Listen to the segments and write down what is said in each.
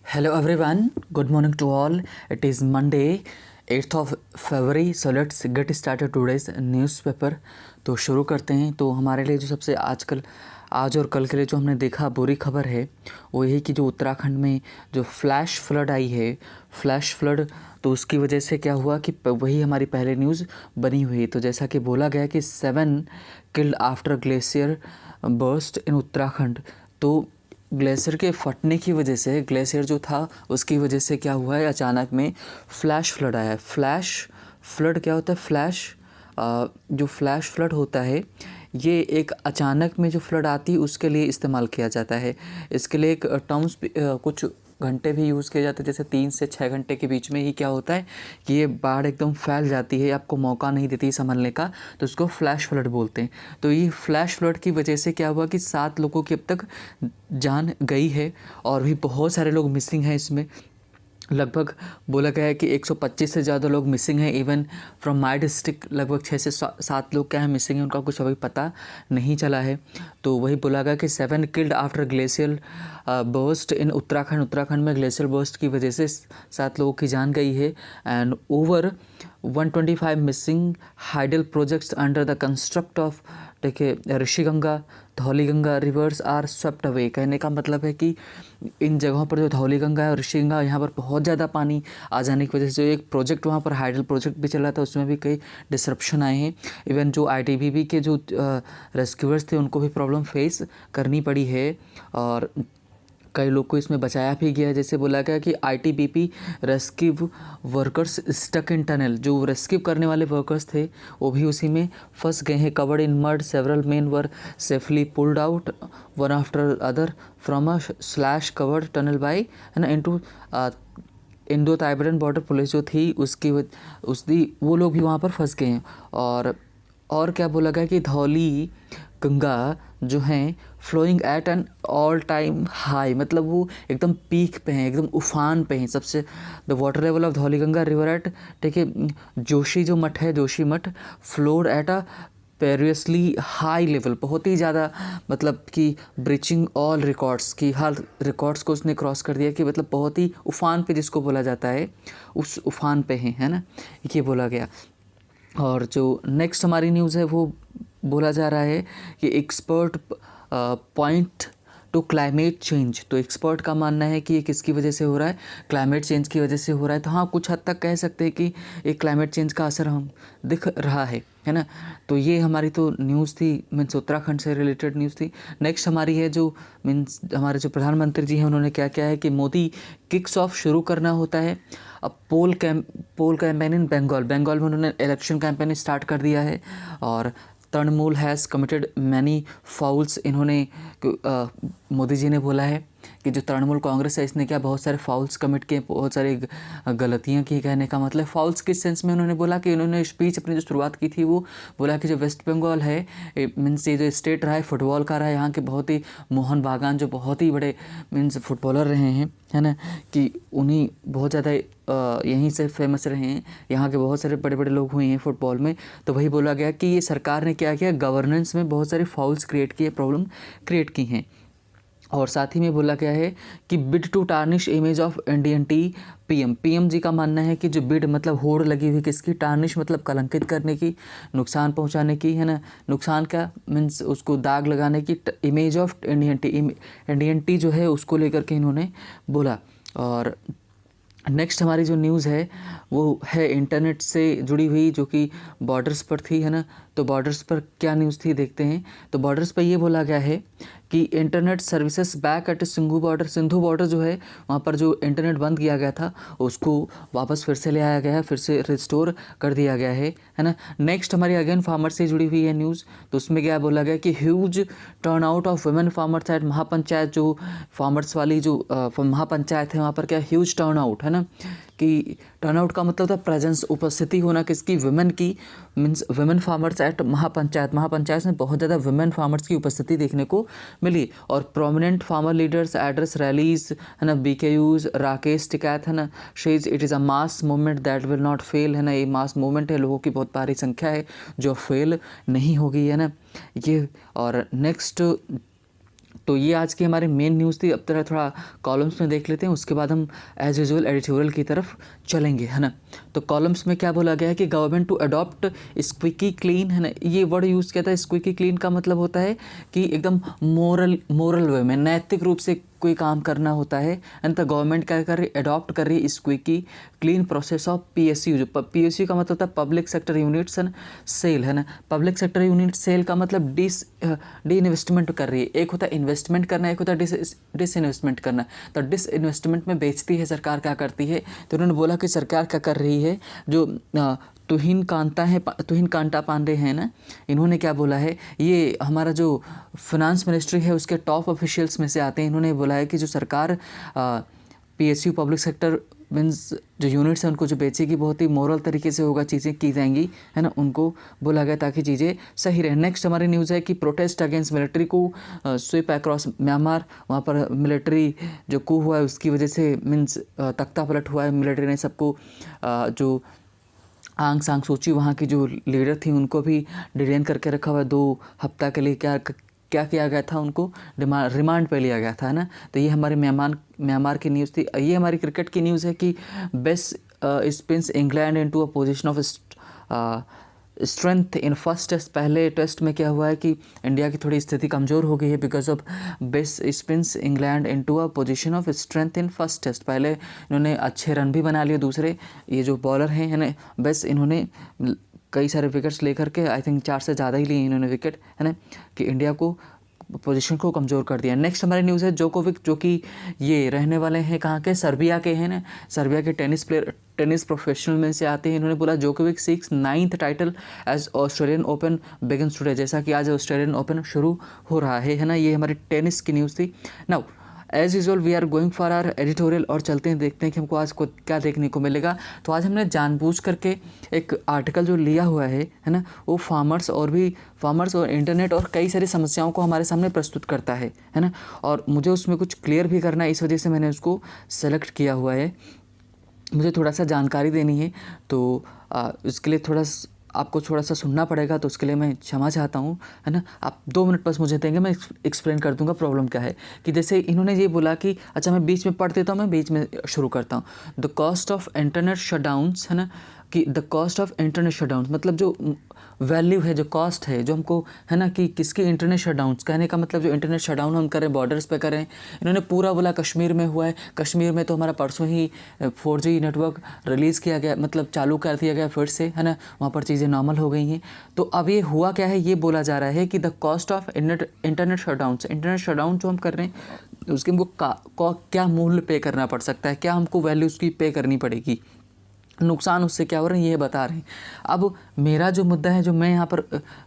Hello everyone, good morning to all. It is Monday, 8th of February. So let's get started today's newspaper. तो शुरू करते हैं। तो हमारे लिए जो सबसे आज और कल के लिए जो हमने देखा बुरी खबर है वो यही कि जो उत्तराखंड में जो फ्लैश फ्लड आई है, फ्लैश फ्लड, तो उसकी वजह से क्या हुआ कि वही हमारी पहले न्यूज़ बनी हुई। तो जैसा कि बोला गया कि 7 किल्ड आफ्टर ग्लेशियर बर्स्ट इन उत्तराखंड। तो ग्लेशियर के फटने की वजह से, ग्लेशियर जो था उसकी वजह से क्या हुआ है, अचानक में फ्लैश फ्लड आया है। फ्लैश फ्लड क्या होता है? जो फ्लैश फ्लड होता है ये एक अचानक में जो फ्लड आती है उसके लिए इस्तेमाल किया जाता है। इसके लिए एक टर्म्स कुछ घंटे भी यूज़ किए जाते हैं, जैसे 3 से 6 घंटे के बीच में ही क्या होता है कि ये बाढ़ एकदम फैल जाती है, आपको मौका नहीं देती संभलने का, तो उसको फ्लैश फ्लड बोलते हैं। तो ये फ्लैश फ्लड की वजह से क्या हुआ कि 7 लोगों की अब तक जान गई है और भी बहुत सारे लोग मिसिंग हैं। इसमें लगभग बोला गया है कि 125 से ज़्यादा लोग मिसिंग हैं। इवन फ्रॉम माई डिस्ट्रिक्ट लगभग 6 से 7 लोग क्या है मिसिंग हैं, उनका कुछ अभी पता नहीं चला है। तो वही बोला गया कि 7 किल्ड आफ्टर ग्लेशियल बर्स्ट इन उत्तराखंड में ग्लेशियल बर्स्ट की वजह से 7 लोगों की जान गई है। And over 125 missing hydel projects under the construct of, देखिए, Rishiganga, Dhauliganga rivers are swept away. कहने का मतलब है कि इन जगहों पर जो धौलीगंगा है और ऋषिगंगा, यहाँ पर बहुत ज़्यादा पानी आ जाने की वजह से जो एक प्रोजेक्ट वहाँ पर हाइडल प्रोजेक्ट भी चल रहा था उसमें भी कई डिसरप्शन आए हैं। इवन जो आईटीबीपी के जो रेस्क्यूअर्स थे उनको भी प्रॉब्लम फेस करनी पड़ी है और कई लोग को इसमें बचाया भी गया। जैसे बोला गया कि ITBP rescue workers stuck in tunnel, जो रेस्क्यू करने वाले वर्कर्स थे वो भी उसी में फंस गए हैं। Covered in mud, several main were safely pulled out one after other from a slash covered tunnel by है ना इंडो ताइबेरियन बॉर्डर पुलिस जो थी उसकी वो लोग भी वहाँ पर फंस गए हैं। और क्या बोला गया कि धौली गंगा जो हैं flowing at an all time high, मतलब वो एकदम पीक पे हैं, एकदम उफान पे हैं सबसे। The water level of Dhauli Ganga river at, ठीक है, Joshimath flowed at a perilously high level, बहुत ही ज़्यादा, मतलब कि ब्रीचिंग ऑल रिकॉर्ड्स की, हर रिकॉर्ड्स को उसने क्रॉस कर दिया कि मतलब बहुत ही उफान पे जिसको बोला जाता है उस उफान पे हैं, है ना, ये बोला गया। और जो नेक्स्ट हमारी न्यूज़ है वो बोला जा रहा है कि expert point two climate change. तो एक्सपर्ट का मानना है कि ये किसकी वजह से हो रहा है? क्लाइमेट चेंज की वजह से हो रहा है। तो हाँ, कुछ हद तक कह सकते हैं कि एक क्लाइमेट चेंज का असर हम दिख रहा है ना। तो ये हमारी तो न्यूज़ थी, मीन्स उत्तराखंड से रिलेटेड न्यूज़ थी। नेक्स्ट हमारी है जो मीन्स हमारे जो प्रधानमंत्री जी हैं उन्होंने क्या किया है कि मोदी किक्स ऑफ शुरू करना होता है। अब पोल कैंपेन इन बंगाल में उन्होंने इलेक्शन कैंपेन स्टार्ट कर दिया है। और Trinamool has committed many fowls, इन्होंने मोदी जी ने बोला है कि जो तृणमूल कांग्रेस है इसने क्या बहुत सारे फाउल्स कमिट किए, बहुत सारी गलतियां की। कहने का मतलब फाउल्स किस सेंस में उन्होंने बोला कि उन्होंने स्पीच अपनी जो शुरुआत की थी वो बोला कि जो वेस्ट बंगाल है, मीन्स ये जो स्टेट रहा है फुटबॉल का रहा है, यहाँ के बहुत ही मोहन बागान जो बहुत ही बड़े मीन्स फुटबॉलर रहे हैं, है ना, कि उन्हीं बहुत ज़्यादा यहीं से फेमस रहे हैं, यहाँ के बहुत सारे बड़े बड़े लोग हुए हैं फुटबॉल में। तो वही बोला गया कि ये सरकार ने क्या किया, गवर्नेंस में बहुत सारे फाउल्स क्रिएट किए, प्रॉब्लम क्रिएट की हैं। और साथ ही में बोला गया है कि bid to tarnish image of Indian tea PM ji का मानना है कि जो बिड मतलब होड़ लगी हुई किसकी, टार्निश मतलब कलंकित करने की, नुकसान पहुंचाने की, है ना, नुकसान का मीन्स उसको दाग लगाने की, इमेज ऑफ इंडियन टी जो है उसको लेकर के इन्होंने बोला। और नेक्स्ट हमारी जो न्यूज़ है वो है इंटरनेट से जुड़ी हुई, जो कि बॉर्डर्स पर थी, है ना। तो बॉर्डर्स पर क्या न्यूज़ थी देखते हैं। तो बॉर्डर्स पर ये बोला गया है कि internet services back at Sindhu border जो है वहाँ पर जो इंटरनेट बंद किया गया था उसको वापस फिर से ले आया गया है, फिर से रिस्टोर कर दिया गया है ना। नेक्स्ट हमारी अगेन फार्मर से जुड़ी हुई है न्यूज़। तो उसमें क्या बोला गया कि huge turnout of women farmers at mahapanchayat, जो फार्मर्स वाली जो महापंचायत है वहाँ पर क्या ह्यूज टर्न आउट, है ना, कि टर्न आउट का मतलब था प्रेजेंस, उपस्थिति होना किसकी, वुमेन की, मीन्स वुमेन फार्मर्स एट महापंचायत में बहुत ज़्यादा वुमेन फार्मर्स की उपस्थिति देखने को मिली। और prominent farmer leaders address rallies, है ना, बीकेयूज, राकेश टिकैत, है ना, says it is a mass movement that will not fail, है ना, ये मास मूवमेंट है, लोगों की बहुत भारी संख्या है जो फेल नहीं होगी, है ना ये। और नेक्स्ट तो ये आज की हमारी मेन न्यूज़ थी। अब तरह थोड़ा कॉलम्स में देख लेते हैं, उसके बाद हम एज यूजुअल एडिटोरियल की तरफ चलेंगे, है ना। तो कॉलम्स में क्या बोला गया है कि गवर्नमेंट टू अडॉप्ट स्क्विकी क्लीन, है ना। ये वर्ड यूज़ किया था। स्क्विकी क्लीन का मतलब होता है कि एकदम मोरल वे में, नैतिक रूप से कोई काम करना होता है। एंड द गवर्नमेंट क्या कर रही, अडॉप्ट कर रही है squeaky clean process of PSU। जो PSU का मतलब होता है public sector units and sale, है ना। पब्लिक सेक्टर यूनिट सेल का मतलब डी इन्वेस्टमेंट कर रही है। एक होता है इन्वेस्टमेंट करना, एक होता है डिस इन्वेस्टमेंट करना। तो डिस इन्वेस्टमेंट में बेचती है सरकार, क्या करती है। तो उन्होंने बोला कि सरकार क्या कर रही है, जो तुहिन कांता पांडे हैं ना, इन्होंने क्या बोला है, ये हमारा जो फिनांस मिनिस्ट्री है उसके टॉप ऑफिशियल्स में से आते हैं। इन्होंने बोला है कि जो सरकार PSU पब्लिक सेक्टर मीन्स जो यूनिट्स हैं उनको जो बेचेगी बहुत ही मोरल तरीके से होगा, चीज़ें की जाएंगी, है ना। उनको बोला गया ताकि चीज़ें सही रहे। नेक्स्ट हमारी न्यूज़ है कि प्रोटेस्ट अगेंस्ट मिलिट्री को स्वीप अक्रॉस म्यांमार। वहाँ पर मिलिट्री जो कू हुआ है उसकी वजह से मीन्स तख्ता पलट हुआ है। मिलिट्री ने सबको जो आंग सांग सूची वहाँ की जो लीडर थी उनको भी डिटेन करके रखा हुआ है 2 हफ्ता के लिए। क्या किया गया था, उनको रिमांड पे लिया गया था, है ना। तो ये हमारे म्यांमार की न्यूज़ थी। ये हमारी क्रिकेट की न्यूज़ है कि best spins England into a position of strength in first test. पहले टेस्ट में क्या हुआ है कि इंडिया की थोड़ी स्थिति कमज़ोर हो गई है because of best spins England into a position of strength in first test. पहले इन्होंने अच्छे रन भी बना लिए। दूसरे ये जो बॉलर हैं, है ना, बस इन्होंने कई सारे विकेट्स लेकर के, आई थिंक 4 से ज़्यादा ही लिए इन्होंने विकेट, है ना, कि इंडिया को पोजीशन को कमज़ोर कर दिया। नेक्स्ट हमारी न्यूज़ है जोकोविक, जो कि ये रहने वाले हैं कहाँ के, सर्बिया के हैं ना। सर्बिया के टेनिस प्रोफेशनल में से आते हैं। इन्होंने बोला Djokovic seeks 9th title as Australian Open begins today. जैसा कि आज ऑस्ट्रेलियन ओपन शुरू हो रहा है ना। ये हमारी टेनिस की न्यूज़ थी। Now as usual we are going for our editorial, और चलते हैं देखते हैं कि हमको आज को क्या देखने को मिलेगा। तो आज हमने जानबूझ करके एक आर्टिकल जो लिया हुआ है ना, वो फार्मर्स और इंटरनेट और कई सारी समस्याओं को हमारे सामने प्रस्तुत करता है ना। और मुझे उसमें कुछ क्लियर भी करना है, इस वजह से मैंने उसको सेलेक्ट किया हुआ है। मुझे थोड़ा सा जानकारी देनी है, तो इसके लिए आपको थोड़ा सा सुनना पड़ेगा, तो उसके लिए मैं क्षमा चाहता हूँ, है ना। आप 2 मिनट बस मुझे देंगे, मैं एक्सप्लेन कर दूंगा प्रॉब्लम क्या है। कि जैसे इन्होंने ये बोला कि अच्छा मैं बीच में पढ़ देता हूँ, मैं बीच में शुरू करता हूँ। The cost of internet shutdowns, है ना, कि the cost of internet shutdowns मतलब जो वैल्यू है, जो कॉस्ट है, जो हमको, है ना, कि किसकी इंटरनेट शटडाउन्स, कहने का मतलब जो इंटरनेट शटडाउन हम करें बॉर्डर्स पे करें। इन्होंने पूरा बोला कश्मीर में हुआ है। कश्मीर में तो हमारा परसों ही 4G नेटवर्क रिलीज़ किया गया, मतलब चालू कर दिया गया फिर से, है ना। वहाँ पर चीज़ें नॉर्मल हो गई हैं। तो अब ये हुआ क्या है, ये बोला जा रहा है कि the cost of internet shutdown जो हम कर रहे हैं उसके हमको क्या मूल्य पे करना पड़ सकता है, क्या हमको वैल्यू उसकी पे करनी पड़ेगी, नुकसान उससे क्या हो रहे हैं, ये बता रहे हैं। अब मेरा जो मुद्दा है, जो मैं यहाँ पर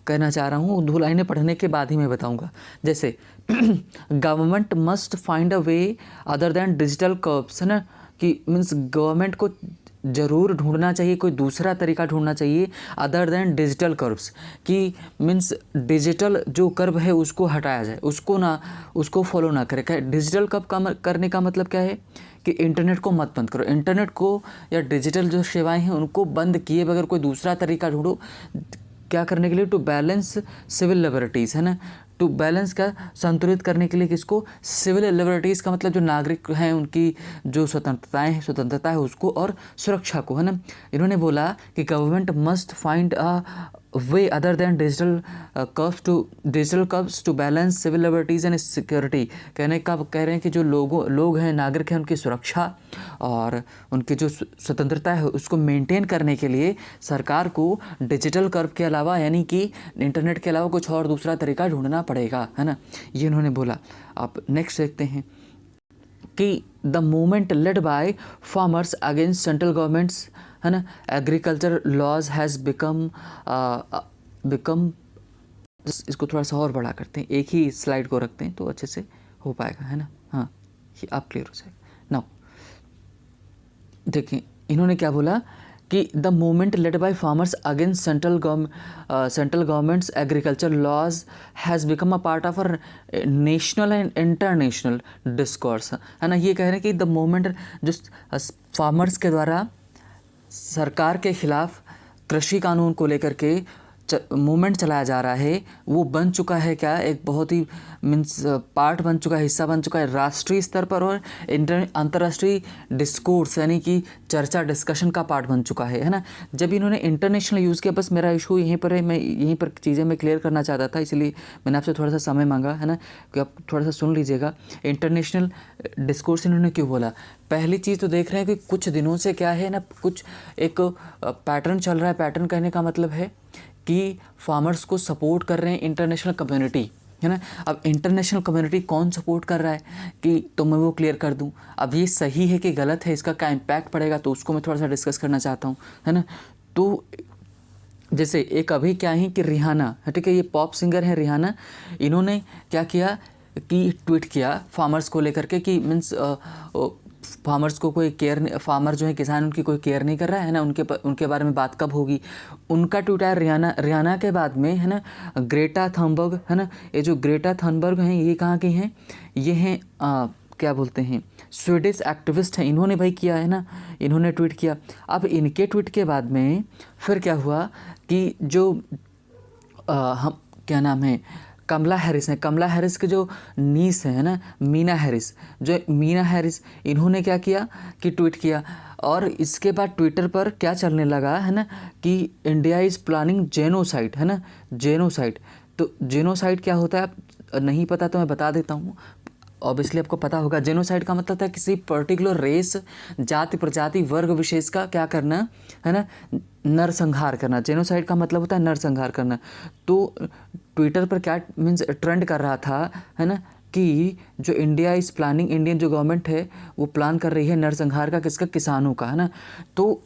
कहना चाह रहा हूँ, 2 लाइनें पढ़ने के बाद ही मैं बताऊँगा। जैसे government must find a way other than digital curves, है ना, कि मीन्स गवर्नमेंट को ज़रूर ढूंढना चाहिए, कोई दूसरा तरीका ढूंढना चाहिए अदर दैन डिजिटल कर्व्स, कि मीन्स डिजिटल जो कर्व है उसको हटाया जाए, उसको फॉलो ना करे। डिजिटल कर्व करने का मतलब क्या है कि इंटरनेट को मत बंद करो, इंटरनेट को या डिजिटल जो सेवाएं हैं उनको बंद किए बगैर कोई दूसरा तरीका ढूंढो। क्या करने के लिए, टू बैलेंस सिविल लिबर्टीज़, है ना, टू बैलेंस का संतुलित करने के लिए किसको, सिविल लिबर्टीज़ का मतलब जो नागरिक हैं उनकी जो स्वतंत्रता है उसको और सुरक्षा को, है ना। इन्होंने बोला कि government must find a way other than digital curbs to balance civil liberties and security. कह रहे हैं कि जो लोग हैं, नागरिक हैं, उनकी सुरक्षा और उनकी जो स्वतंत्रता है उसको मेंटेन करने के लिए सरकार को डिजिटल कर्व के अलावा, यानी कि इंटरनेट के अलावा कुछ और दूसरा तरीका ढूंढना पड़ेगा, है ना। ये इन्होंने बोला। आप नेक्स्ट देखते हैं कि the movement led by farmers against central governments, है ना, एग्रीकल्चर लॉज हैज़ बिकम इसको थोड़ा सा और बड़ा करते हैं, एक ही स्लाइड को रखते हैं तो अच्छे से हो पाएगा, है ना। हाँ, ये आप क्लियर हो जाएगा। नाउ देखिए इन्होंने क्या बोला कि the movement led by farmers against central government's agriculture laws has become a part of a national and international discourse, है ना। ये कह रहे हैं कि द मूवमेंट जो फार्मर्स के द्वारा सरकार के खिलाफ कृषि कानून को लेकर के मूवमेंट चलाया जा रहा है वो बन चुका है क्या, एक बहुत ही मीन्स पार्ट बन चुका है, हिस्सा बन चुका है राष्ट्रीय स्तर पर और अंतर्राष्ट्रीय डिस्कोर्स यानी कि चर्चा डिस्कशन का पार्ट बन चुका है ना। जब इन्होंने इंटरनेशनल यूज़ किया, बस मेरा इशू यहीं पर है, मैं यहीं पर चीज़ें मैं क्लियर करना चाहता था, इसलिए मैंने आपसे थोड़ा सा समय मांगा है ना कि आप थोड़ा सा सुन लीजिएगा। इंटरनेशनल डिस्कोर्स इन्होंने क्यों बोला? पहली चीज़ तो देख रहे हैं कि कुछ दिनों से क्या है ना, कुछ एक पैटर्न चल रहा है। पैटर्न कहने का मतलब है कि फार्मर्स को सपोर्ट कर रहे हैं इंटरनेशनल कम्युनिटी, है ना। अब इंटरनेशनल कम्युनिटी कौन सपोर्ट कर रहा है कि तो मैं वो क्लियर कर दूं। अब ये सही है कि गलत है, इसका क्या इम्पैक्ट पड़ेगा, तो उसको मैं थोड़ा सा डिस्कस करना चाहता हूँ, है ना। तो जैसे एक अभी क्या है कि रिहाना, ठीक है, ये पॉप सिंगर है रिहाना, इन्होंने क्या किया कि ट्वीट किया फार्मर्स को लेकर के कि मीन्स फार्मर्स को कोई केयर, फार्मर जो है किसान, उनकी कोई केयर नहीं कर रहा है ना, उनके बारे में बात कब होगी। उनका ट्वीट आया रिहाना के बाद में, है ना। ग्रेटा थनबर्ग, है ना, ये जो ग्रेटा थनबर्ग हैं ये कहाँ की हैं, ये हैं क्या बोलते हैं, स्वीडिश एक्टिविस्ट हैं। इन्होंने भाई किया है ना, इन्होंने ट्वीट किया। अब इनके ट्वीट के बाद में फिर क्या हुआ कि जो हम क्या नाम है, कमला हैरिस हैं, कमला हैरिस के जो नीस है ना, मीना हैरिस, इन्होंने क्या किया कि ट्वीट किया। और इसके बाद ट्विटर पर क्या चलने लगा है ना कि इंडिया इज़ प्लानिंग जेनोसाइड, है ना, जेनोसाइड। तो जेनोसाइड क्या होता है, आप नहीं पता तो मैं बता देता हूँ, ऑब्वियसली आपको पता होगा। जेनोसाइड का मतलब था किसी पर्टिकुलर रेस, जाति, प्रजाति, वर्ग विशेष का क्या करना, है ना, नरसंहार करना। जेनोसाइड का मतलब होता है नरसंहार करना। तो ट्विटर पर क्या मीन्स ट्रेंड कर रहा था, है ना, कि जो इंडिया इज़ प्लानिंग, इंडियन जो गवर्नमेंट है वो प्लान कर रही है नरसंहार का, किसका, किसानों का, है ना। तो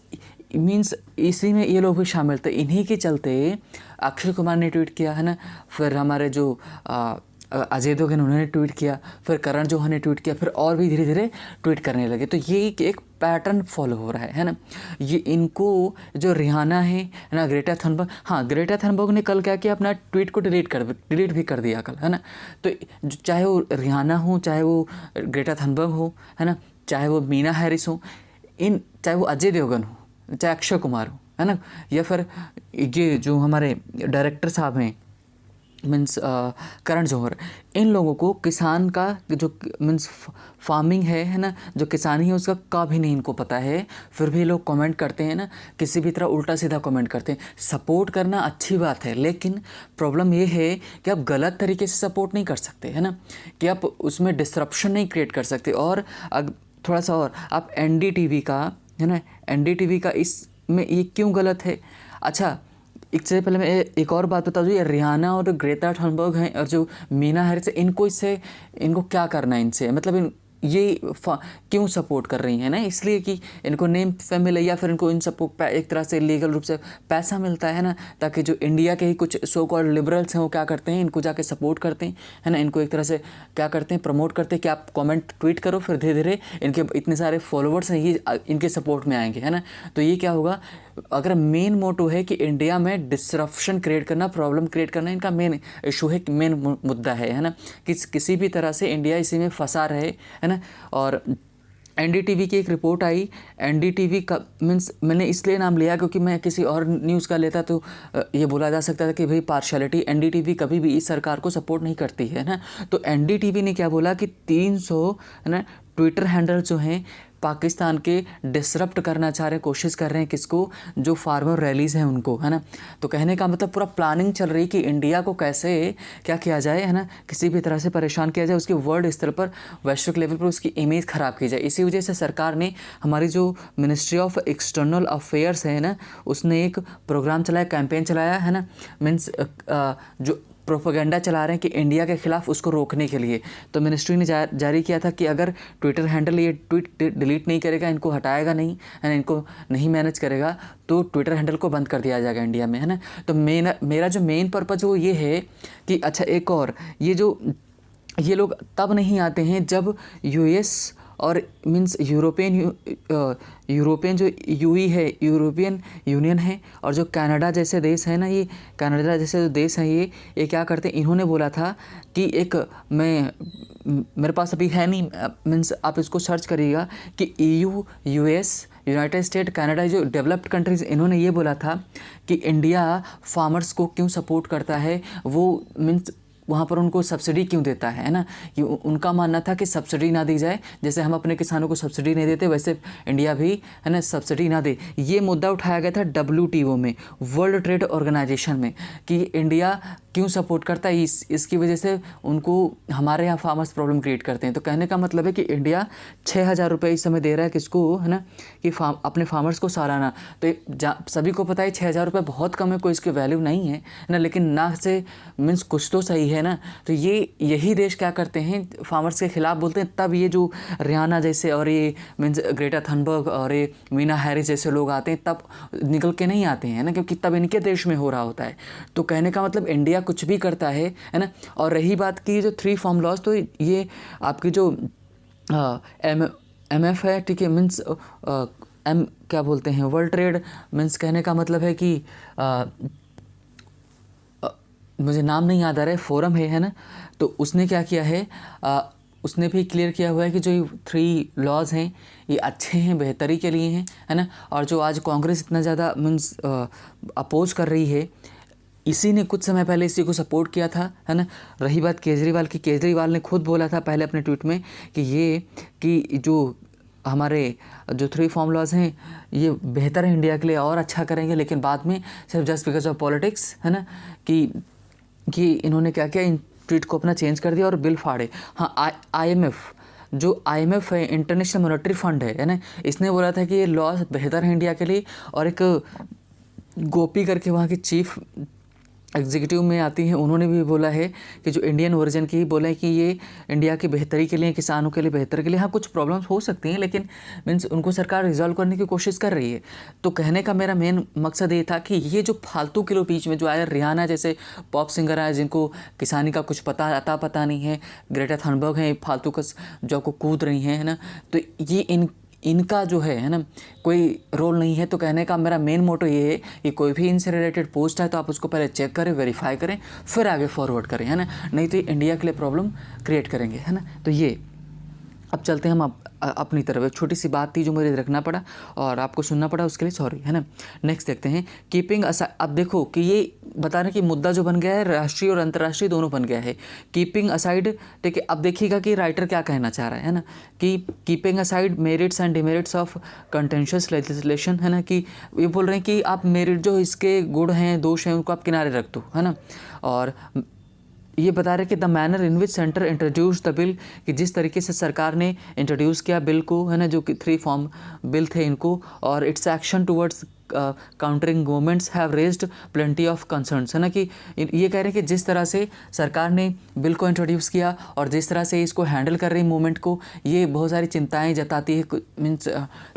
मीन्स इसी में ये लोग भी शामिल थे। इन्हीं के चलते अक्षय कुमार ने ट्वीट किया, है ना, फिर हमारे जो अजय देवगन उन्होंने ट्वीट किया, फिर करण जौहर ने ट्वीट किया, फिर और भी धीरे धीरे ट्वीट करने लगे। तो ये एक पैटर्न फॉलो हो रहा है ना। ये इनको जो रिहाना है ना, ग्रेटा थनबर्ग, हाँ ग्रेटा थनबर्ग ने कल क्या किया, अपना ट्वीट को डिलीट भी कर दिया कल, है ना। तो चाहे वो रिहाना हो, चाहे वो ग्रेटा थनबर्ग हो, है ना, चाहे वो मीना हैरिस हो, चाहे वो अजय देवगन हो, चाहे अक्षय कुमार हो, है ना, या फिर ये जो हमारे डायरेक्टर साहब हैं मीन्स करण जौहर, इन लोगों को किसान का जो मीन्स फार्मिंग है ना, जो किसानी है उसका का भी नहीं इनको पता है। फिर भी लोग कमेंट करते हैं ना, किसी भी तरह उल्टा सीधा कमेंट करते हैं। सपोर्ट करना अच्छी बात है, लेकिन प्रॉब्लम ये है कि आप गलत तरीके से सपोर्ट नहीं कर सकते, है ना, कि आप उसमें डिस्ट्रप्शन नहीं क्रिएट कर सकते। और थोड़ा सा और आप एनडीटीवी का, है ना, एनडीटीवी का इसमें ये क्यों गलत है। अच्छा, इससे पहले मैं एक और बात बता दूँ, ये रिहाना और ग्रेटा थनबर्ग हैं और जो मीना हैरिस, इनको क्या करना है इनसे, मतलब ये क्यों सपोर्ट कर रही हैं ना, इसलिए कि इनको नेम फेम मिले, या फिर इनको इन सबको एक तरह से लीगल रूप से पैसा मिलता है ना, ताकि जो इंडिया के ही कुछ सो कॉल्ड लिबरल्स हैं वो क्या करते हैं, इनको जाके सपोर्ट करते हैं, है ना, इनको एक तरह से क्या करते हैं, प्रमोट करते हैं कि आप कमेंट ट्वीट करो, फिर धीरे धीरे इनके इतने सारे फॉलोअर्स हैं ये इनके सपोर्ट में आएंगे, है ना। तो ये क्या होगा, अगर मेन मोटो है कि इंडिया में डिसरप्शन क्रिएट करना, प्रॉब्लम क्रिएट करना, इनका मेन इशू है, मेन मुद्दा है ना, कि किसी भी तरह से इंडिया इसी में फंसा रहे, है ना। और एनडीटीवी की एक रिपोर्ट आई, एनडीटीवी का मीन्स मैंने इसलिए नाम लिया क्योंकि मैं किसी और न्यूज़ का लेता तो ये बोला जा सकता था कि भाई पार्शियलिटी, एनडीटीवी कभी भी इस सरकार को सपोर्ट नहीं करती है ना। तो एनडीटीवी ने क्या बोला कि 300 है ना ट्विटर हैंडल जो हैं पाकिस्तान के डिसरप्ट करना चाह रहे हैं, कोशिश कर रहे हैं किसको, जो फार्मर रैलीज़ हैं उनको, है ना। तो कहने का मतलब पूरा प्लानिंग चल रही कि इंडिया को कैसे क्या किया जाए, है ना, किसी भी तरह से परेशान किया जाए, उसकी वर्ल्ड स्तर पर, वैश्विक लेवल पर उसकी इमेज ख़राब की जाए। इसी वजह से सरकार ने, हमारी जो मिनिस्ट्री ऑफ एक्सटर्नल अफेयर्स है ना, उसने एक प्रोग्राम चलाया, कैंपेन चलाया, है ना, मीन्स जो प्रोपेगेंडा चला रहे हैं कि इंडिया के ख़िलाफ़, उसको रोकने के लिए। तो मिनिस्ट्री ने जारी किया था कि अगर ट्विटर हैंडल ये ट्वीट डिलीट नहीं करेगा, इनको हटाएगा नहीं, है ना, इनको नहीं मैनेज करेगा, तो ट्विटर हैंडल को बंद कर दिया जाएगा इंडिया में, है ना। तो मेरा जो मेन पर्पज़ वो ये है कि अच्छा, एक और ये लोग तब नहीं आते हैं जब यूएस और मीन्स यूरोपियन जो यूई है, यूरोपियन यूनियन है, और जो कनाडा जैसे देश है ना, ये कनाडा जैसे जो देश हैं ये क्या करते हैं, इन्होंने बोला था कि मेरे पास अभी है नहीं, मीन्स आप इसको सर्च करिएगा कि EU, US, United state, Canada, जो डेवलप्ड कंट्रीज़, इन्होंने ये बोला था कि इंडिया फार्मर्स को क्यों सपोर्ट करता है, वो मीन्स वहाँ पर उनको सब्सिडी क्यों देता है ना, कि उनका मानना था कि सब्सिडी ना दी जाए, जैसे हम अपने किसानों को सब्सिडी नहीं देते वैसे इंडिया भी है ना सब्सिडी ना दे। ये मुद्दा उठाया गया था WTO में, वर्ल्ड ट्रेड ऑर्गेनाइजेशन में, कि इंडिया क्यों सपोर्ट करता है, इसकी वजह से उनको हमारे यहाँ फार्मर्स प्रॉब्लम क्रिएट करते हैं। तो कहने का मतलब है कि इंडिया 6,000 रुपये इस समय दे रहा है किसको, है ना, कि अपने फार्मर्स को सालाना। तो सभी को पता है 6,000 रुपये बहुत कम है, कोई इसकी वैल्यू नहीं है ना, लेकिन ना से मीन्स कुछ तो सही है ना। तो यही देश क्या करते हैं, फार्मर्स के खिलाफ बोलते हैं। तब ये जो रियाना जैसे और ये मीन्स ग्रेटा थनबर्ग और ये मीना हैरिस जैसे लोग आते हैं, तब निकल के नहीं आते हैं ना, क्योंकि तब इनके देश में हो रहा होता है। तो कहने का मतलब इंडिया कुछ भी करता है ना। और रही बात की जो 3 फार्म लॉज, तो ये आपकी जो MF है, ठीक है, मीन्स क्या बोलते हैं, वर्ल्ड ट्रेड, मीन्स कहने का मतलब है कि मुझे नाम नहीं याद आ रहा है, फोरम है ना। तो उसने क्या किया है, उसने भी क्लियर किया हुआ है कि जो 3 लॉज हैं ये अच्छे हैं, बेहतरी के लिए हैं, है ना। और जो आज कांग्रेस इतना ज़्यादा मीन्स अपोज कर रही है, इसी ने कुछ समय पहले इसी को सपोर्ट किया था, है ना। रही बात केजरीवाल की, केजरीवाल ने खुद बोला था पहले अपने ट्वीट में कि जो हमारे जो 3 फार्म लॉज हैं ये बेहतर है इंडिया के लिए और अच्छा करेंगे, लेकिन बाद में सिर्फ जस्ट बिकॉज ऑफ पॉलिटिक्स, है ना, कि इन्होंने क्या किया, इन ट्वीट को अपना चेंज कर दिया और बिल फाड़े। हाँ, IMF है, इंटरनेशनल मॉनेटरी फंड है ना, इसने बोला था कि ये लॉज बेहतर है इंडिया के लिए। और एक गोपी करके वहाँ की चीफ एग्जीक्यूटिव में आती हैं, उन्होंने भी बोला है कि जो इंडियन वर्जन की बोला है कि ये इंडिया की बेहतरी के लिए, किसानों के लिए बेहतर के लिए। हाँ, कुछ प्रॉब्लम्स हो सकती हैं, लेकिन मीन्स उनको सरकार रिजॉल्व करने की कोशिश कर रही है। तो कहने का मेरा मेन मकसद ये था कि ये जो फालतू के लोग बीच में जो आया, रियाना जैसे पॉप सिंगर आए जिनको किसानी का कुछ पता नहीं है, ग्रेटा थनबर्ग हैं फालतू का जो को कूद रही हैं, है ना। तो ये इनका जो है ना, कोई रोल नहीं है। तो कहने का मेरा मेन मोटो ये है कि कोई भी इनसे रिलेटेड पोस्ट है तो आप उसको पहले चेक करें, वेरीफाई करें, फिर आगे फॉरवर्ड करें, है ना, नहीं तो इंडिया के लिए प्रॉब्लम क्रिएट करेंगे, है ना। तो ये अब चलते हैं हम अपनी तरफ। एक छोटी सी बात थी जो मुझे रखना पड़ा और आपको सुनना पड़ा, उसके लिए सॉरी, है ना। नेक्स्ट देखते हैं, कीपिंग असाइड। अब देखो कि ये बता रहे कि मुद्दा जो बन गया है राष्ट्रीय और अंतर्राष्ट्रीय दोनों बन गया है, कीपिंग असाइड, ठीक है। अब देखिएगा कि राइटर क्या कहना चाह रहा है ना, कि keeping aside merits and demerits of contentious legislation, है ना, कि ये बोल रहे हैं कि आप मेरिट जो इसके गुण हैं, दोष हैं, उनको आप किनारे रख दो, है ना। और ये बता रहे कि the manner in which centre introduce the bill, कि जिस तरीके से सरकार ने इंट्रोड्यूस किया बिल को, है ना, जो कि 3 फॉर्म बिल थे इनको, और it's action towards countering governments have raised plenty of concerns, है ना, कि ये कह रहे हैं कि जिस तरह से सरकार ने बिल को इंट्रोड्यूस किया और जिस तरह से इसको हैंडल कर रही मूवमेंट को, ये बहुत सारी चिंताएं जताती है, मीन्स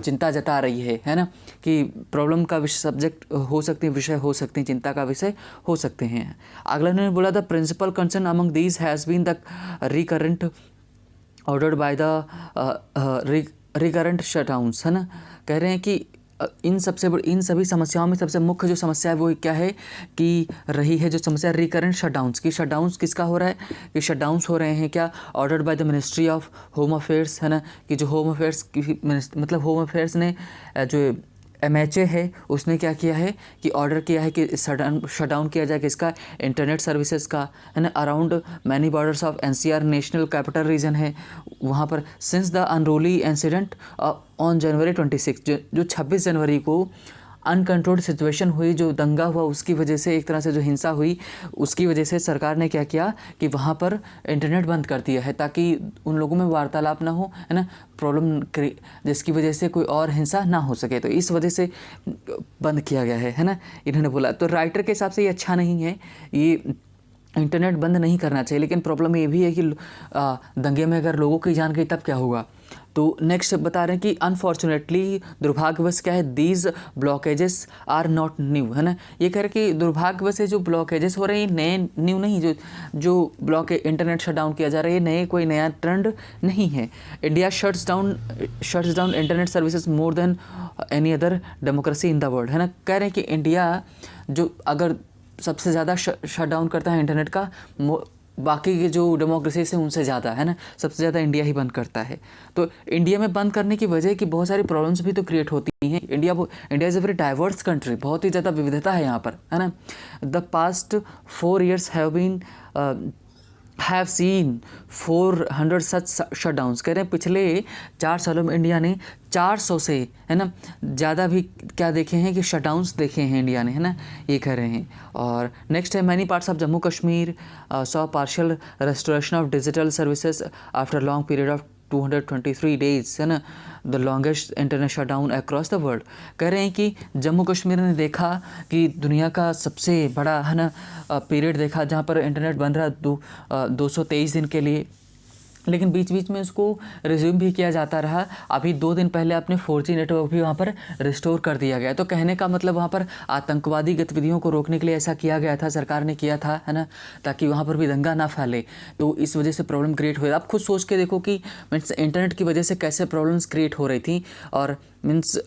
चिंता जता रही है ना, कि प्रॉब्लम का सब्जेक्ट हो सकते हैं, विषय हो सकते हैं, चिंता का विषय हो सकते हैं। अगला ने बोला the principal concern among these has been the recurrent ordered by the recurrent shutdowns, है ना। कह रहे हैं कि इन सभी समस्याओं में सबसे मुख्य जो समस्या है वो क्या है, कि रही है जो समस्या रिकरेंट शटडाउन्स की। शटडाउन्स किसका हो रहा है, कि शटडाउन्स हो रहे हैं क्या, ordered by the ministry of home affairs, है ना, कि जो होम अफेयर्स की मतलब होम अफेयर्स ने जो MHA है उसने क्या किया है कि ऑर्डर किया है कि शटडाउन किया जाए किसका, इंटरनेट सर्विसेज का, है ना, around many borders of NCR national capital region है वहाँ पर, since the unruly incident on January 26, जो 26 जनवरी को अनकंट्रोल्ड सिचुएशन हुई, जो दंगा हुआ, उसकी वजह से एक तरह से जो हिंसा हुई, उसकी वजह से सरकार ने क्या किया कि वहाँ पर इंटरनेट बंद कर दिया है, ताकि उन लोगों में वार्तालाप ना हो, है ना, प्रॉब्लम जिसकी वजह से कोई और हिंसा ना हो सके, तो इस वजह से बंद किया गया है ना, इन्होंने बोला। तो राइटर के हिसाब से ये अच्छा नहीं है, ये इंटरनेट बंद नहीं करना चाहिए, लेकिन प्रॉब्लम ये भी है कि दंगे में अगर लोगों की जान गई तब क्या होगा। तो नेक्स्ट बता रहे हैं कि अनफॉर्चुनेटली, दुर्भाग्यवश क्या है, these blockages are not new, है ना। ये कह रहे कि दुर्भाग्यवश से जो ब्लॉकेजेस हो रहे हैं नए न्यू नहीं, जो ब्लॉक इंटरनेट शट डाउन किया जा रहा है, नए कोई नया ट्रेंड नहीं है। India shuts down internet services more than any other democracy in the world, है ना। कह रहे हैं कि इंडिया जो अगर सबसे ज़्यादा शट डाउन करता है इंटरनेट का, बाकी के जो डेमोक्रेसी से उनसे ज़्यादा, है ना, सबसे ज़्यादा इंडिया ही बंद करता है। तो इंडिया में बंद करने की वजह कि बहुत सारी प्रॉब्लम्स भी तो क्रिएट होती हैं। India is a very diverse country, बहुत ही ज़्यादा विविधता है यहाँ पर, है ना। The past 4 years have seen 400 such shutdowns. कह रहे हैं पिछले 4 सालों में इंडिया ने 400 से, है ना, ज़्यादा भी क्या देखे हैं कि शटडाउन्स देखे हैं इंडिया ने, है ना, ये कह रहे हैं। और नेक्स्ट है many parts of Jammu Kashmir saw partial restoration of digital services after long period of 223 days, है ना, the longest internet shutdown across the world. कह रहे हैं कि जम्मू कश्मीर ने देखा कि दुनिया का सबसे बड़ा, है ना, पीरियड देखा जहाँ पर इंटरनेट बंद रहा 223 दिन के लिए, लेकिन बीच बीच में उसको रिज्यूम भी किया जाता रहा। अभी 2 दिन पहले अपने 4G नेटवर्क भी वहाँ पर रिस्टोर कर दिया गया। तो कहने का मतलब वहाँ पर आतंकवादी गतिविधियों को रोकने के लिए ऐसा किया गया था, सरकार ने किया था, है ना, ताकि वहाँ पर भी दंगा ना फैले। तो इस वजह से प्रॉब्लम क्रिएट हुई। आप खुद सोच के देखो कि मीन्स इंटरनेट की वजह से कैसे प्रॉब्लम्स क्रिएट हो रही थी, और मीन्स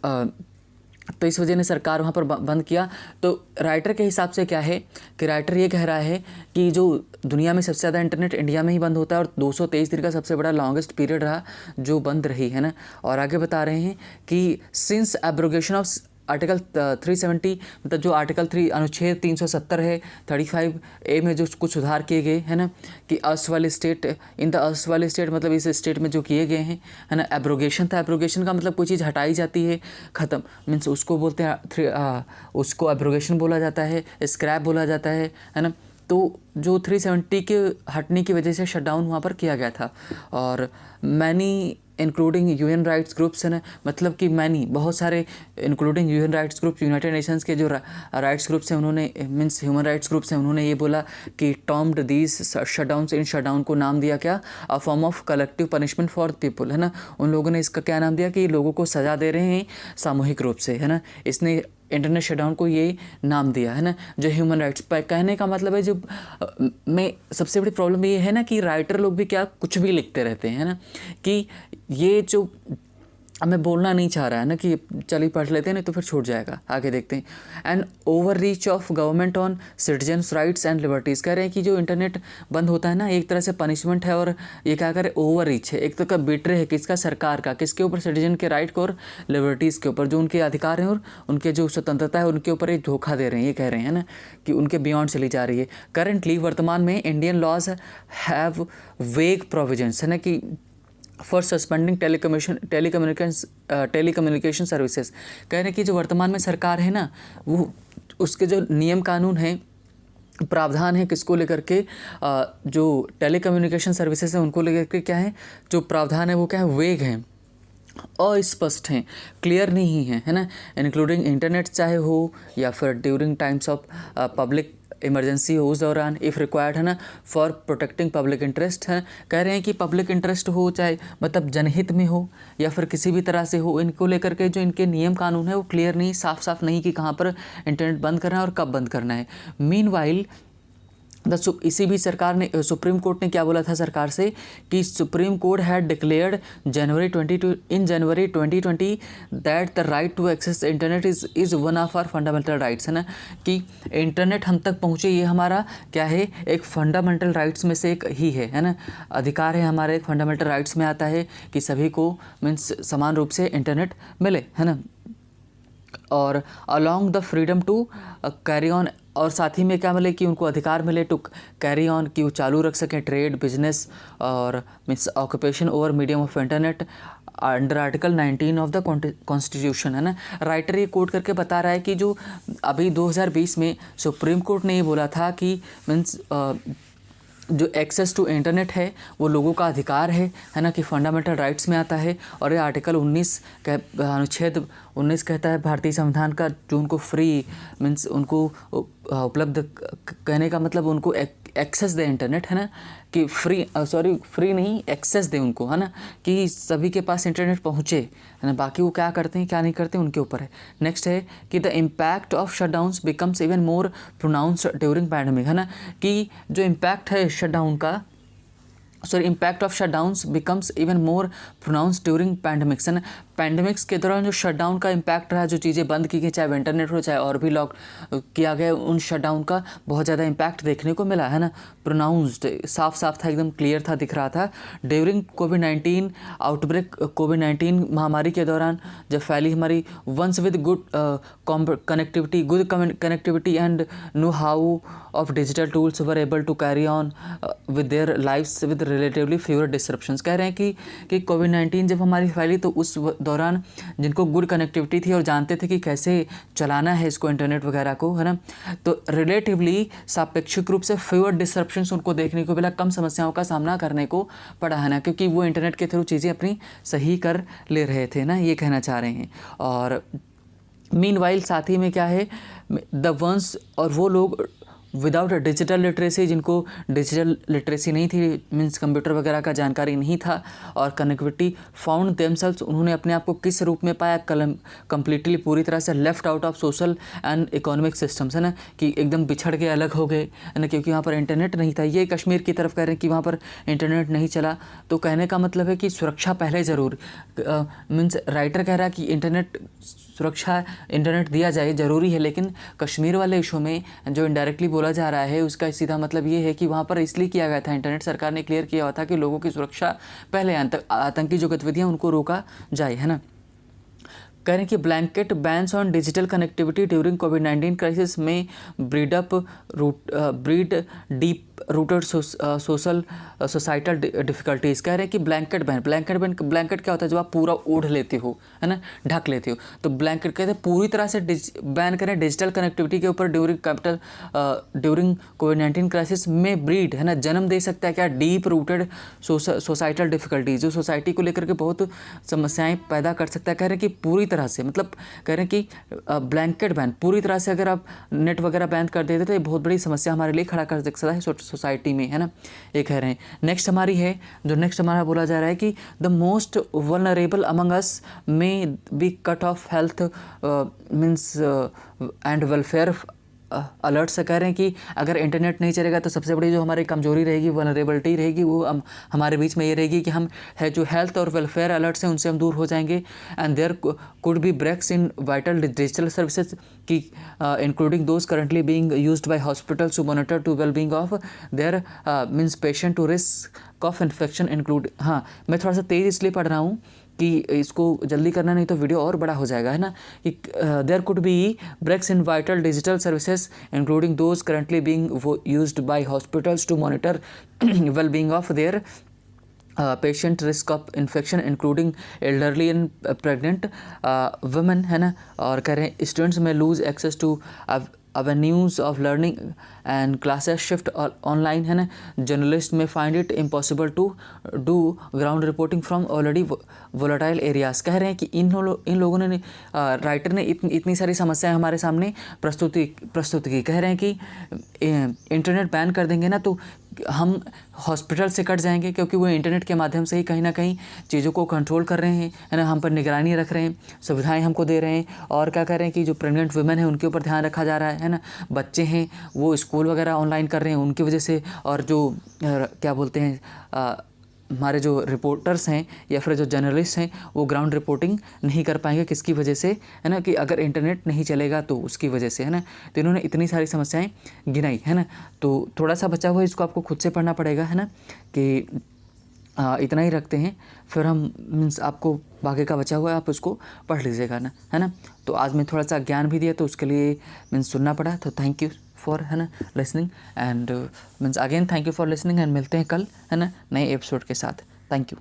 तो इस वजह ने सरकार वहाँ पर बंद किया। तो राइटर के हिसाब से क्या है कि राइटर ये कह रहा है कि जो दुनिया में सबसे ज़्यादा इंटरनेट इंडिया में ही बंद होता है, और 223 दिन का सबसे बड़ा लॉन्गेस्ट पीरियड रहा जो बंद रही, है ना। और आगे बता रहे हैं कि सिंस एब्रोगेशन ऑफ आर्टिकल 370, मतलब जो आर्टिकल 3 अनुच्छेद 370 है 35A में जो कुछ सुधार किए गए, है ना, कि अर्स्ट वाले स्टेट इन द अर्स्ट वाले स्टेट, मतलब इस स्टेट में जो किए गए हैं, है ना। एब्रोगेशन था, एब्रोगेशन का मतलब कोई चीज़ हटाई जाती है, ख़त्म, मीन्स उसको बोलते हैं उसको एब्रोगेशन बोला जाता है, स्क्रैप बोला जाता है ना। तो जो 370 के हटने की वजह से शटडाउन वहाँ पर किया गया था। और many including UN rights groups, है ना, मतलब कि मैनी बहुत सारे including UN rights groups, United Nations के जो राइट्स ग्रुप्स हैं उन्होंने, मीन्स ह्यूमन राइट्स ग्रुप्स हैं, उन्होंने ये बोला कि termed these shutdowns, in shutdown को नाम दिया क्या, a form of collective punishment for people, है ना। उन लोगों ने इसका क्या नाम दिया कि लोगों को सज़ा दे रहे हैं सामूहिक रूप से, है ना। इसने इंटरनेट शटडाउन को ये नाम दिया, है ना, जो ह्यूमन राइट्स पर। कहने का मतलब है जो में सबसे बड़ी प्रॉब्लम ये है ना कि राइटर लोग भी क्या कुछ भी लिखते रहते हैं, है ना, कि ये जो हमें बोलना नहीं चाह रहा है ना कि चलिए पढ़ लेते हैं, नहीं तो फिर छूट जाएगा। आगे देखते हैं। And over reach of government on citizens rights and liberties. कह रहे हैं कि जो इंटरनेट बंद होता है ना, एक तरह से पनिशमेंट है, और ये क्या करे, ओवर रीच है, एक तरह का बेट्रे है किसका, सरकार का, किसके ऊपर, सिटीजन के राइट को और लिबर्टीज़ के ऊपर, जो उनके अधिकार हैं और उनके जो स्वतंत्रता है उनके ऊपर एक धोखा दे रहे हैं, ये कह रहे हैं ना, कि उनके बियॉन्ड चली जा रही है। करेंटली वर्तमान में इंडियन लॉज हैव वेग प्रोविजंस, है ना, कि फॉर सस्पेंडिंग टेलीकम्युनिकेशन सर्विसेज। कह रहे हैं कि जो वर्तमान में सरकार है ना, वो उसके जो नियम कानून हैं, प्रावधान है किसको लेकर के, जो टेलीकम्युनिकेशन सर्विसेज हैं उनको लेकर के क्या है, जो प्रावधान है वो क्या है, वेग हैं, अस्पष्ट हैं, क्लियर नहीं है ना। इंक्लूडिंग इंटरनेट चाहे हो या फिर during times of public emergency हो उस दौरान, इफ़ रिक्वायर्ड, है ना, फॉर प्रोटेक्टिंग पब्लिक इंटरेस्ट, है। कह रहे हैं कि पब्लिक इंटरेस्ट हो, चाहे मतलब जनहित में हो या फिर किसी भी तरह से हो, इनको लेकर के जो इनके नियम कानून है वो क्लियर नहीं, साफ साफ नहीं कि कहाँ पर इंटरनेट बंद करना है और कब बंद करना है। मीनवाइल इसी भी सरकार ने, सुप्रीम कोर्ट ने क्या बोला था सरकार से कि सुप्रीम कोर्ट हैड डिक्लेयर्ड जनवरी 2020 that the right to access internet is one of our fundamental rights, है ना, कि इंटरनेट हम तक पहुँचे ये हमारा क्या है, एक फंडामेंटल राइट्स में से एक ही है ना, अधिकार है हमारे, एक फंडामेंटल राइट्स में आता है कि सभी को मीन्स समान रूप से इंटरनेट मिले, है ना। और along the freedom to carry on, और साथ ही में क्या मिले कि उनको अधिकार मिले टू कैरी ऑन, कि वो चालू रख सकें ट्रेड, बिजनेस और means occupation over medium of internet under article 19 of the constitution, है ना। राइटर ये कोट करके बता रहा है कि जो अभी 2020 में सुप्रीम कोर्ट ने ये बोला था कि मीन्स जो एक्सेस टू इंटरनेट है वो लोगों का अधिकार है ना, कि फंडामेंटल राइट्स में आता है। और ये आर्टिकल 19 अनुच्छेद 19 कहता है भारतीय संविधान का, जो उनको फ्री मीन्स उनको उपलब्ध, कहने का मतलब उनको एक्सेस दे इंटरनेट, है ना, कि फ्री नहीं, एक्सेस दे उनको, है ना, कि सभी के पास इंटरनेट पहुँचे, है ना। बाकी वो क्या करते हैं क्या नहीं करते उनके ऊपर है। नेक्स्ट है कि the impact of shutdowns becomes even more pronounced during pandemic, है ना, कि जो इम्पैक्ट है शटडाउन का sorry impact of shutdowns becomes even more pronounce during pandemics है ना। पैंडमिक्स के दौरान जो शटडाउन का इम्पैक्ट रहा, जो चीज़ें बंद की गई, चाहे वो इंटरनेट हो चाहे और भी लॉक किया गया, उन शटडाउन का बहुत ज़्यादा इम्पैक्ट देखने को मिला है ना। प्रोनाउंस्ड साफ साफ था, एकदम क्लियर था, दिख रहा था। ड्यूरिंग कोविड-19 आउटब्रेक, कोविड-19 महामारी के दौरान जब फैली हमारी, ones with good connectivity and know how of digital tools were able to carry on with their lives with relatively fewer disruptions। कह रहे हैं कि कोविड-19 जब हमारी फैली तो उस दौरान जिनको गुड कनेक्टिविटी थी और जानते थे कि कैसे चलाना है इसको, इंटरनेट वगैरह को, है ना, तो रिलेटिवली सापेक्षिक रूप से fewer disruptions उनको देखने को मिला, कम समस्याओं का सामना करने को पड़ा है ना, क्योंकि वो इंटरनेट के थ्रू चीज़ें अपनी सही कर ले रहे थे ना, ये कहना चाह रहे हैं। और मीनवाइल साथ ही में क्या है, द वंस, और वो लोग विदाउट डिजिटल लिटरेसी, जिनको डिजिटल लिटरेसी नहीं थी, मीन्स कंप्यूटर वगैरह का जानकारी नहीं था, और कनेक्टिविटी फाउंड देमसेल्व्स, उन्होंने अपने आप को किस रूप में पाया, कम्प्लीटली पूरी तरह से left out of social and economic systems, है ना, कि एकदम बिछड़ के अलग हो गए, है ना, क्योंकि वहाँ पर इंटरनेट नहीं था। ये कश्मीर की तरफ कह रहे हैं कि वहाँ पर इंटरनेट नहीं चला, तो कहने का मतलब है कि सुरक्षा पहले ज़रूर, मीन्स राइटर कह रहा है कि इंटरनेट सुरक्षा, इंटरनेट दिया जाए ज़रूरी है, लेकिन कश्मीर वाले इशू में जो इनडायरेक्टली बोला जा रहा है उसका सीधा मतलब ये है कि वहाँ पर इसलिए किया गया था, इंटरनेट सरकार ने क्लियर किया हुआ था कि लोगों की सुरक्षा पहले, आतंकी जो गतिविधियाँ उनको रोका जाए, है ना। कह रहे हैं कि blanket bans on digital connectivity during कोविड-19 क्राइसिस में breed deep rooted social societal difficulties. कह रहे हैं कि ब्लैंकेट ब्लैंकेट क्या होता है, जब आप पूरा ओढ़ लेते हो, है ना, ढक लेते हो, तो ब्लैंकेट कहते हैं पूरी तरह से बैन करें डिजिटल कनेक्टिविटी के ऊपर ड्यूरिंग कोविड-19 क्राइसिस में ब्रीड, है ना, जन्म दे सकता है क्या, डीप रूटेड सोसाइटल डिफ़िकल्टीज़, जो सोसाइटी को लेकर के बहुत समस्याएँ पैदा कर सकता है। कह रहे हैं कि पूरी तरह से, मतलब कह रहे हैं कि ब्लैंकेट बैन पूरी तरह से अगर आप नेट वगैरह बैन कर देते तो ये बहुत बड़ी समस्या हमारे लिए खड़ा कर सकता है सोसाइटी में, है ना, ये कह रहे हैं। नेक्स्ट हमारी है, जो नेक्स्ट हमारा बोला जा रहा है कि the most vulnerable among us may be cut off health means and welfare alert से। कह रहे हैं कि अगर इंटरनेट नहीं चलेगा तो सबसे बड़ी जो हमारी कमजोरी रहेगी, वल्नरेबिलिटी रहेगी, वो हमारे बीच में ये रहेगी कि हम है जो हेल्थ और वेलफेयर अलर्ट से उनसे हम दूर हो जाएंगे। And there could be breaks in vital digital services की including those currently being used by hospitals to monitor to well being of their means patient to risk of infection include. हाँ, मैं थोड़ा सा तेज़ इसलिए पढ़ रहा हूँ कि इसको जल्दी करना, नहीं तो वीडियो और बड़ा हो जाएगा, है ना, कि there could be breaks in vital digital services including those currently being used by hospitals to monitor well being of their patient, risk of infection including elderly and pregnant women, है ना। और कह रहे हैं students may lose access to avenues of learning and classes shift online, है ना। Journalist में find it impossible to do ground reporting from already volatile areas। कह रहे हैं कि इन लोगों ने राइटर ने इतनी सारी समस्याएं हमारे सामने प्रस्तुत की। कह रहे हैं कि इंटरनेट बैन कर देंगे ना तो हम हॉस्पिटल से कट जाएंगे, क्योंकि वो इंटरनेट के माध्यम से ही कहीं ना कहीं चीज़ों को कंट्रोल कर रहे हैं, है ना, हम पर निगरानी रख रहे हैं, सुविधाएं हमको दे रहे हैं। और क्या कह रहे हैं कि जो प्रेग्नेंट वुमेन है उनके ऊपर ध्यान रखा जा रहा है ना, बच्चे हैं वो स्कूल वगैरह ऑनलाइन कर रहे हैं उनकी वजह से। और जो क्या बोलते हैं हमारे जो रिपोर्टर्स हैं या फिर जो जर्नलिस्ट हैं वो ग्राउंड रिपोर्टिंग नहीं कर पाएंगे, किसकी वजह से, है ना, कि अगर इंटरनेट नहीं चलेगा तो उसकी वजह से, है ना। तो इन्होंने इतनी सारी समस्याएं गिनाई, है ना। तो थोड़ा सा बचा हुआ इसको आपको खुद से पढ़ना पड़ेगा, है ना, कि इतना ही रखते हैं, फिर हम मीन्स आपको बाकी का बचा हुआ है आप उसको पढ़ लीजिएगा ना, है ना। तो आज मैं थोड़ा सा ज्ञान भी दिया तो उसके लिए मीन्स सुनना पड़ा, तो थैंक यू फॉर, है ना, listening and means again thank you for listening and मिलते हैं कल, है ना, नए एपिसोड के साथ। Thank you.